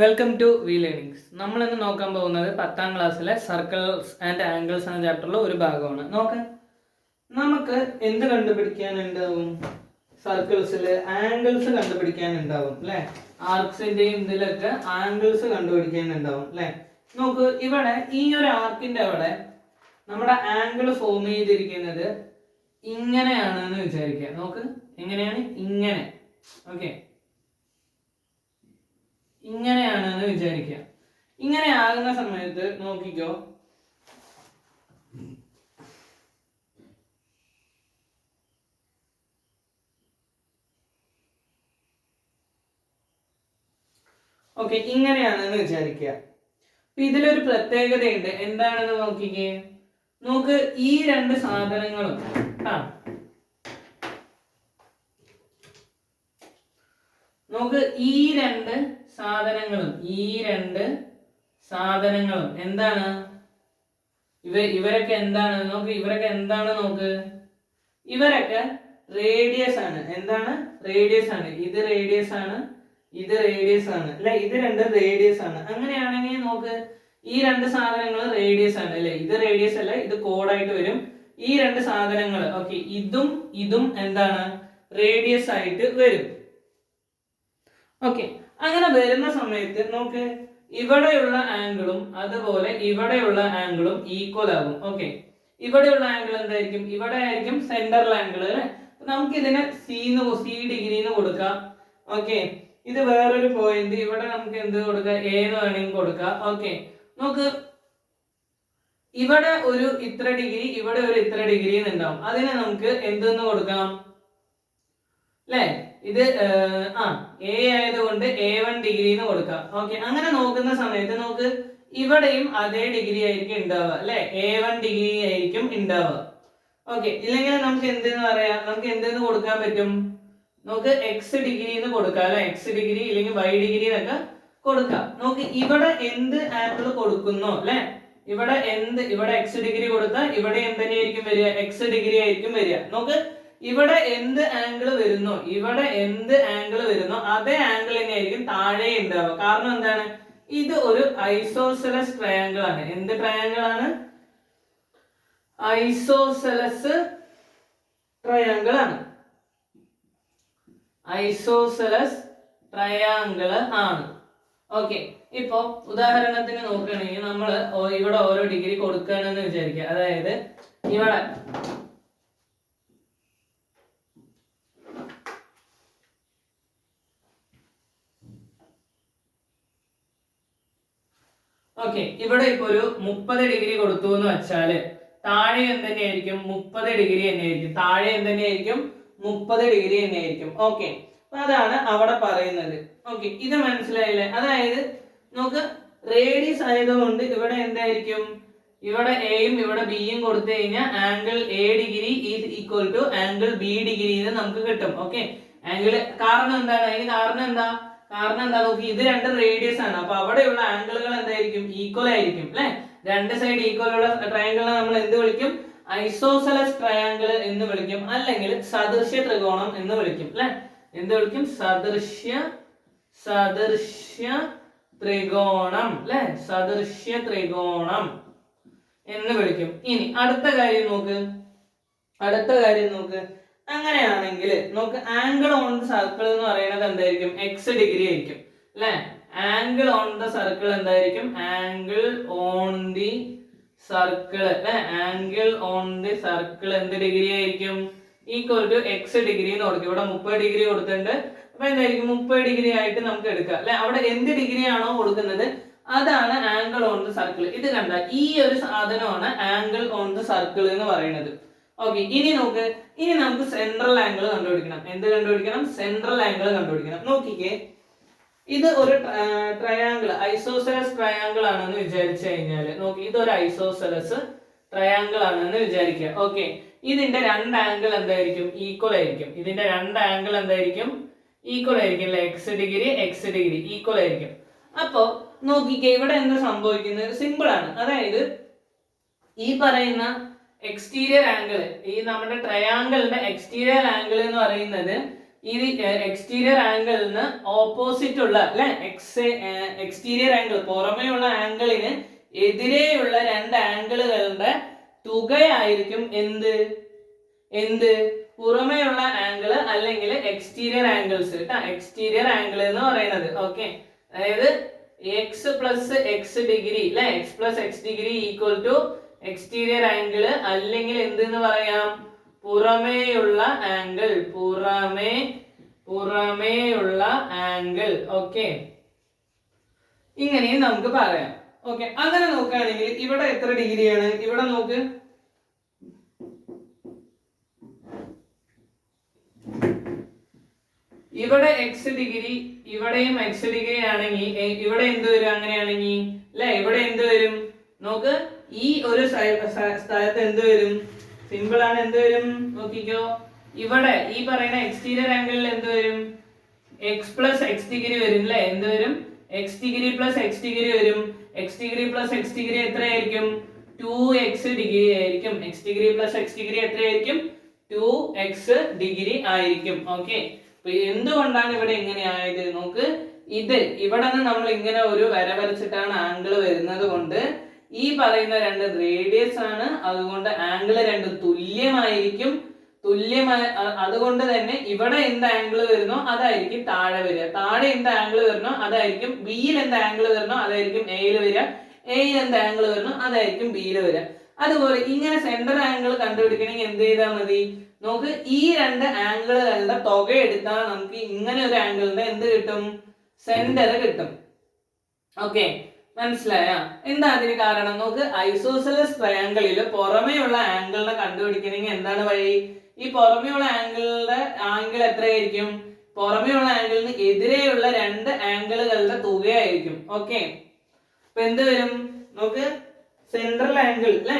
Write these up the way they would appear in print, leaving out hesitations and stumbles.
Welcome to V learnings. നമ്മൾ ഇന്ന് നോക്കാൻ പോകുന്നത് 10ാം ക്ലാസ്സിലെ സർക്കിൾസ് ആൻഡ് ആംഗിൾസ് എന്ന ചാപ്റ്ററിലെ ഒരു ഭാഗമാണ്. നമുക്ക് എന്ത് കണ്ടുപിടിക്കാനുണ്ടാവും? സർക്കിൾസിൽ ആംഗിൾസ് കണ്ടുപിടിക്കാനുണ്ടാവും അല്ലെ. ആർക്സിന്റെയും ഇതിലൊക്കെ ആംഗിൾസ് കണ്ടുപിടിക്കാനുണ്ടാവും അല്ലെ. നോക്ക്, ഇവിടെ ഈ ഒരു ആർക്കിന്റെ അവിടെ നമ്മുടെ ആംഗിൾ ഫോം ചെയ്തിരിക്കുന്നത് ഇങ്ങനെയാണെന്ന് വിചാരിക്കുക. നോക്ക്, എങ്ങനെയാണ്? ഇങ്ങനെ. ഓക്കെ, ഇങ്ങനെയാണെന്ന് വിചാരിക്കുക. ഇങ്ങനെ ആകുന്ന സമയത്ത് നോക്കിക്കോ, ഓക്കെ, ഇങ്ങനെയാണെന്ന് വിചാരിക്കുക. ഇതിലൊരു പ്രത്യേകതയുണ്ട്. എന്താണെന്ന് നോക്കിക്കേ. നോക്ക്, ഈ രണ്ട് സാധനങ്ങളും നോക്ക്, ഈ രണ്ട് സാധനങ്ങളും എന്താണ്? ഇവരൊക്കെ എന്താണ്? നോക്ക്, ഇവരൊക്കെ എന്താണ്? നോക്ക്, ഇവരൊക്കെ റേഡിയസ് ആണ്. എന്താണ്? റേഡിയസ് ആണ്. ഇത് റേഡിയസ് ആണ്, ഇത് റേഡിയസ് ആണ് അല്ലെ. ഇത് രണ്ടും റേഡിയസ് ആണ്. അങ്ങനെയാണെങ്കിൽ നോക്ക്, ഈ രണ്ട് സാധനങ്ങൾ റേഡിയസ് ആണ് അല്ലെ. ഇത് റേഡിയസ് അല്ല, ഇത് കോഡായിട്ട് വരും. ഈ രണ്ട് സാധനങ്ങൾ ഓക്കെ, ഇതും എന്താണ്? റേഡിയസ് ആയിട്ട് വരും. ഓക്കെ, അങ്ങനെ വരുന്ന സമയത്ത് നോക്ക്, ഇവിടെയുള്ള ആംഗിളും അതുപോലെ ഇവിടെയുള്ള ആംഗിളും ഈക്വൽ ആകും. ഓക്കെ, ഇവിടെയുള്ള ആംഗിൾ എന്തായിരിക്കും? ഇവിടെ ആയിരിക്കും സെന്ററിൽ ആംഗിൾ അല്ലെ. നമുക്ക് ഇതിനെ സി ഡിഗ്രി എന്ന് കൊടുക്കാം. ഓക്കെ, ഇത് വേറൊരു പോയിന്റ്. ഇവിടെ നമുക്ക് എന്ത് കൊടുക്കാം? എ എന്ന് വേണമെങ്കിൽ കൊടുക്കാം. ഓക്കെ, നോക്ക്, ഇവിടെ ഒരു ഇത്ര ഡിഗ്രി, ഇവിടെ ഒരു ഇത്ര ഡിഗ്രി ഉണ്ടാവും. അതിനെ നമുക്ക് എന്തെന്ന് കൊടുക്കാം അല്ലെ. ഇത് എ ആയതുകൊണ്ട് A1 ഡിഗ്രി എന്ന് കൊടുക്കാം. ഓക്കെ, അങ്ങനെ നോക്കുന്ന സമയത്ത് നോക്ക്, ഇവിടെയും അതേ ഡിഗ്രി ആയിരിക്കും ഉണ്ടാവുക അല്ലെ. A1 ഡിഗ്രി ആയിരിക്കും ഉണ്ടാവുക. ഓക്കെ, ഇല്ലെങ്കിൽ നമുക്ക് എന്തെന്ന് പറയാം? നമുക്ക് എന്തെന്ന് കൊടുക്കാൻ പറ്റും? നമുക്ക് എക്സ് ഡിഗ്രി എന്ന് കൊടുക്കാം അല്ലെ. എക്സ് ഡിഗ്രി ഇല്ലെങ്കിൽ Y ഡിഗ്രി എന്നൊക്കെ കൊടുക്കാം. നോക്ക്, ഇവിടെ എന്ത് ആംഗിൾ കൊടുക്കുന്നു അല്ലെ. ഇവിടെ എക്സ് ഡിഗ്രി കൊടുത്താൽ ഇവിടെ എന്തിനായിരിക്കും വരിക? എക്സ് ഡിഗ്രി ആയിരിക്കും വരിക. നോക്ക്, ഇവിടെ എന്ത് ആംഗിൾ വരുന്നോ, അതേ ആംഗിൾ തന്നെയായിരിക്കും താഴെ ഉണ്ടാവുക. കാരണം എന്താണ്? ഇത് ഒരു ഐസോസെലസ് ട്രയാങ്കിൾ ആണ്. എന്ത് ട്രയാങ്കിൾ ആണ്? ഐസോസെലസ് ട്രയാങ്കിൾ ആണ്. ഐസോസെലസ് ട്രയാങ്കിൾ ആണ്. ഓക്കെ, ഇപ്പൊ ഉദാഹരണത്തിന് നോക്കുകയാണെങ്കിൽ നമ്മൾ ഇവിടെ ഓരോ ഡിഗ്രി കൊടുക്കുകയാണെന്ന് വിചാരിക്കുക. അതായത് ഇവിടെ ഓക്കെ, ഇവിടെ ഇപ്പൊ ഒരു 30 ഡിഗ്രി കൊടുത്തു എന്ന് വെച്ചാല് താഴെ എന്തെന്നെയായിരിക്കും? 30 ഡിഗ്രി തന്നെയായിരിക്കും. താഴെ എന്തെന്നെയായിരിക്കും? 30 ഡിഗ്രി തന്നെയായിരിക്കും. ഓക്കെ, അതാണ് അവിടെ പറയുന്നത്. ഓക്കെ, ഇത് മനസ്സിലായില്ലേ? അതായത് നമുക്ക് റേഡിയസ് ആയതുകൊണ്ട് ഇവിടെ എന്തായിരിക്കും? ഇവിടെ എയും ഇവിടെ ബിയും കൊടുത്തു കഴിഞ്ഞാൽ angle A degree is equal to angle B degree എന്ന് നമുക്ക് കിട്ടും. ഓക്കെ, ആംഗിൾ കാരണം എന്താണ്? അതിന് കാരണം എന്താ? നോക്കി, ഇത് രണ്ട് റേഡിയസ് ആണ്. അപ്പൊ അവിടെയുള്ള ആംഗിളുകൾ എന്തായിരിക്കും? ഈക്വൽ ആയിരിക്കും അല്ലെ. രണ്ട് സൈഡ് ഈക്വൽ ഉള്ള ട്രയാങ്കിളിനെ നമ്മൾ എന്ത് വിളിക്കും? ഐസോസെലസ് ട്രയാങ്കിൾ എന്ന് വിളിക്കും, അല്ലെങ്കിൽ സദൃശ്യ ത്രികോണം എന്ന് വിളിക്കും അല്ലെ. എന്ത് വിളിക്കും? സദൃശ്യ ത്രികോണം അല്ലെ. സദൃശ്യ ത്രികോണം എന്ന് വിളിക്കും. ഇനി അടുത്ത കാര്യം നോക്ക്. അങ്ങനെയാണെങ്കിൽ നോക്ക്, ആംഗിൾ ഓൺ ദ സർക്കിൾ എന്ന് പറയുന്നത് എന്തായിരിക്കും? എക്സ് ഡിഗ്രി ആയിരിക്കും അല്ലെ. ആംഗിൾ ഓൺ ദ സർക്കിൾ എന്തായിരിക്കും? ആംഗിൾ ഓൺ ദി സർക്കിൾ അല്ലെ. ആംഗിൾ ഓൺ ദി സർക്കിൾ എന്ത് ഡിഗ്രി ആയിരിക്കും? ഈക്വൽ ടു എക്സ് ഡിഗ്രി എന്ന് കൊടുക്കും. ഇവിടെ 30 ഡിഗ്രി കൊടുത്തിട്ടുണ്ട്. അപ്പൊ എന്തായിരിക്കും? 30 ഡിഗ്രി ആയിട്ട് നമുക്ക് എടുക്കാം അല്ലെ. അവിടെ എന്ത് ഡിഗ്രി ആണോ കൊടുക്കുന്നത് അതാണ് ആംഗിൾ ഓൺ ദ സർക്കിൾ. ഇത് കണ്ട, ഈ ഒരു സാധനമാണ് ആംഗിൾ ഓൺ ദ സർക്കിൾ എന്ന് പറയുന്നത്. ഓക്കെ, ഇനി നോക്ക്, ഇനി നമുക്ക് സെൻട്രൽ ആംഗിൾ കണ്ടുപിടിക്കണം. എന്ത് കണ്ടുപിടിക്കണം? സെൻട്രൽ ആംഗിൾ കണ്ടുപിടിക്കണം. നോക്കിക്കേ, ഇത് ഒരു ട്രയാങ്കിൾ, ഐസോസെലസ് ട്രയാങ്കിൾ ആണെന്ന് വിചാരിച്ചു കഴിഞ്ഞാൽ നോക്കി, ഇതൊരു ഐസോസെലസ് ട്രയാങ്കിൾ ആണെന്ന് വിചാരിക്കുക. ഓക്കെ, ഇതിന്റെ രണ്ട് ആംഗിൾ എന്തായിരിക്കും? ഈക്വൽ ആയിരിക്കും. ഇതിന്റെ രണ്ട് ആംഗിൾ എന്തായിരിക്കും? ഈക്വൽ ആയിരിക്കും അല്ലെ. എക്സ് ഡിഗ്രി ഈക്വൽ ആയിരിക്കും. അപ്പോ നോക്കിക്കേ, ഇവിടെ എന്താ സംഭവിക്കുന്നത്? സിമ്പിൾ ആണ്. അതായത് ഈ പറയുന്ന എക്സ്റ്റീരിയർ ആംഗിൾ, ഈ നമ്മുടെ ട്രയാങ്കിളിന്റെ എക്സ്റ്റീരിയർ ആംഗിൾ എന്ന് പറയുന്നത് ഈ എക്സ്റ്റീരിയർ ആംഗിളിന് ഓപ്പോസിറ്റ് ഉള്ള അല്ലെ എക്സ്റ്റീരിയർ ആംഗിൾ പുറമേയുള്ള ആംഗിളിന് എതിരെയുള്ള രണ്ട് ആംഗിളുകളുടെ തുകയായിരിക്കും എന്ത് പുറമേയുള്ള ആംഗിള് അല്ലെങ്കിൽ എക്സ്റ്റീരിയർ ആംഗിൾസ് കേട്ടോ. എക്സ്റ്റീരിയർ ആംഗിൾ എന്ന് പറയുന്നത് ഓക്കെ, അതായത് എക്സ് പ്ലസ് എക്സ് ഡിഗ്രി അല്ലെ X plus X degree equal to exterior angle, അല്ലെങ്കിൽ എന്തെന്ന് പറയാം, പുറമേയുള്ള ആംഗിൾ, പുറമേയുള്ള ആംഗിൾ. ഓക്കെ, ഇങ്ങനെയും നമുക്ക് പറയാം. ഓക്കെ, അങ്ങനെ നോക്കുകയാണെങ്കിൽ ഇവിടെ എത്ര ഡിഗ്രിയാണ്? ഇവിടെ നോക്ക്, ഇവിടെ എക്സ് ഡിഗ്രി, ഇവിടെയും എക്സ് ഡിഗ്രി ആണെങ്കിൽ ഇവിടെ എന്ത് വരും? അങ്ങനെയാണെങ്കിൽ അല്ലെ ഇവിടെ എന്ത് വരും? നോക്ക്, ഈ ഒരു സ്ഥലത്ത് എന്ത് വരും? സിമ്പിൾ ആണ്, എന്ത് വരും നോക്കിക്കോ. ഇവിടെ ഈ പറയുന്ന എക്സ്റ്റീരിയർ ആംഗിളിൽ എന്ത് വരും? എക്സ് പ്ലസ് എക്സ് ഡിഗ്രി വരും അല്ലെ. എന്ത് വരും? X degree plus X degree വരും. X degree plus X degree എത്രയായിരിക്കും? 2x ഡിഗ്രി ആയിരിക്കും. X degree plus X degree എത്രയായിരിക്കും? 2x ഡിഗ്രി ആയിരിക്കും. ഓക്കെ, എന്തുകൊണ്ടാണ് ഇവിടെ ഇങ്ങനെ ആയത്? നോക്ക്, ഇത് ഇവിടെ നിന്ന് നമ്മൾ ഇങ്ങനെ ഒരു വര വരച്ചിട്ടാണ് ആംഗിൾ വരുന്നത് കൊണ്ട് ഈ പറയുന്ന രണ്ട് റേഡിയസ് ആണ്, അതുകൊണ്ട് ആംഗിൾ രണ്ടും തുല്യമായിരിക്കും. അതുകൊണ്ട് തന്നെ ഇവിടെ എന്ത് ആംഗിൾ വരുന്നോ അതായിരിക്കും താഴെ വരിക, താഴെ എന്ത് ആംഗിൾ വരുന്നോ അതായിരിക്കും ബിയിൽ എന്ത് ആംഗിൾ വരുന്നോ അതായിരിക്കും എയിൽ വരിക, എയിൽ എന്ത് ആംഗിൾ വരുന്നോ അതായിരിക്കും ബിയിൽ വരിക. അതുപോലെ ഇങ്ങനെ സെന്റർ ആംഗിൾ കണ്ടുപിടിക്കണമെങ്കിൽ എന്ത് ചെയ്താൽ മതി? നോക്ക്, ഈ രണ്ട് ആംഗിളുകളുടെ തുക എടുത്താൽ നമുക്ക് ഇങ്ങനെ ഒരു ആംഗിളിന്റെ എന്ത് കിട്ടും? സെന്റർ കിട്ടും. ഓക്കെ, മനസ്സിലായ? എന്താ അതിന് കാരണം? നോക്ക്, ഐസോസെലസ് ട്രയാങ്കിളിൽ പുറമേയുള്ള ആംഗിളിനെ കണ്ടുപിടിക്കണമെങ്കിൽ എന്താണ് വഴി? ഈ പുറമേയുള്ള ആംഗിൾ എത്രയായിരിക്കും? പുറമേയുള്ള ആംഗിളിന് എതിരെയുള്ള രണ്ട് ആംഗിളുകളുടെ തുകയായിരിക്കും. ഓക്കെ, അപ്പൊ എന്ത് വരും? നോക്ക്, സെൻട്രൽ ആംഗിൾ അല്ലെ,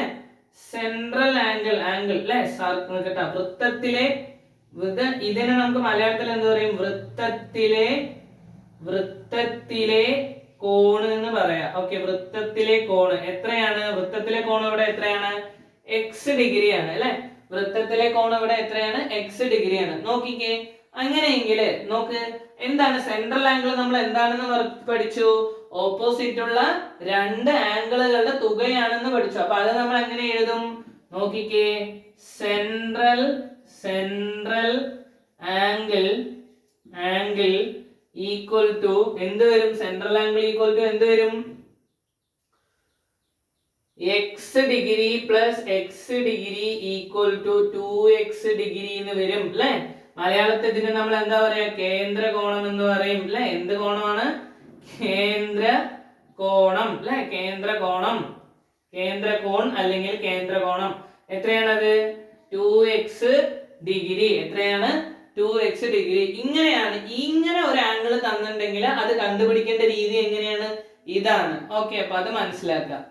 സെൻട്രൽ ആംഗിൾ അല്ലെ, സർക്കിൾ കേട്ടോ, വൃത്തത്തിലെ ഇതിനെ നമുക്ക് മലയാളത്തിൽ എന്ത് പറയും? വൃത്തത്തിലെ കോണ് എന്ന് പറയാം. ഓക്കെ, വൃത്തത്തിലെ കോണ് എത്രയാണ്? വൃത്തത്തിലെ കോണ് ഇവിടെ എത്രയാണ്? എക്സ് ഡിഗ്രി ആണ് അല്ലെ. വൃത്തത്തിലെ കോണ് ഇവിടെ എത്രയാണ്? എക്സ് ഡിഗ്രി ആണ്. നോക്കിക്കേ, അങ്ങനെയെങ്കിൽ നോക്ക്, എന്താണ് സെൻട്രൽ ആംഗിൾ? നമ്മൾ എന്താണെന്ന് പഠിച്ചു? ഓപ്പോസിറ്റ് ഉള്ള രണ്ട് ആംഗിളുകളുടെ തുകയാണെന്ന് പഠിച്ചു. അപ്പൊ അത് നമ്മൾ എങ്ങനെ എഴുതും? നോക്കിക്കേ, സെൻട്രൽ ആംഗിൾ ഈക്വൽ ടു എന്ത് വരും? സെൻട്രൽ ആംഗിൾ ഈക്വൽ ടു എന്ത് വരും? X degree plus X degree equal to 2x degree എന്ന് വരും അല്ലെ. മലയാളത്തിൽ ഇതിന് നമ്മൾ എന്താ പറയാ? കേന്ദ്ര കോണം എന്ന് പറയും അല്ലെ. എന്ത് കോണമാണ്? കേന്ദ്ര കോണം അല്ലെ. കേന്ദ്ര കോൺ അല്ലെങ്കിൽ കേന്ദ്ര കോണം എത്രയാണത്? 2x degree. എത്രയാണ്? 2x degree. ഇങ്ങനെയാണ്. ഇങ്ങനെ ഒരു ആംഗിൾ തന്നിട്ടുണ്ടെങ്കിൽ അത് കണ്ടുപിടിക്കേണ്ട രീതി എങ്ങനെയാണ്? ഇതാണ്. ഓക്കെ, അപ്പൊ അത് മനസ്സിലാക്കാം.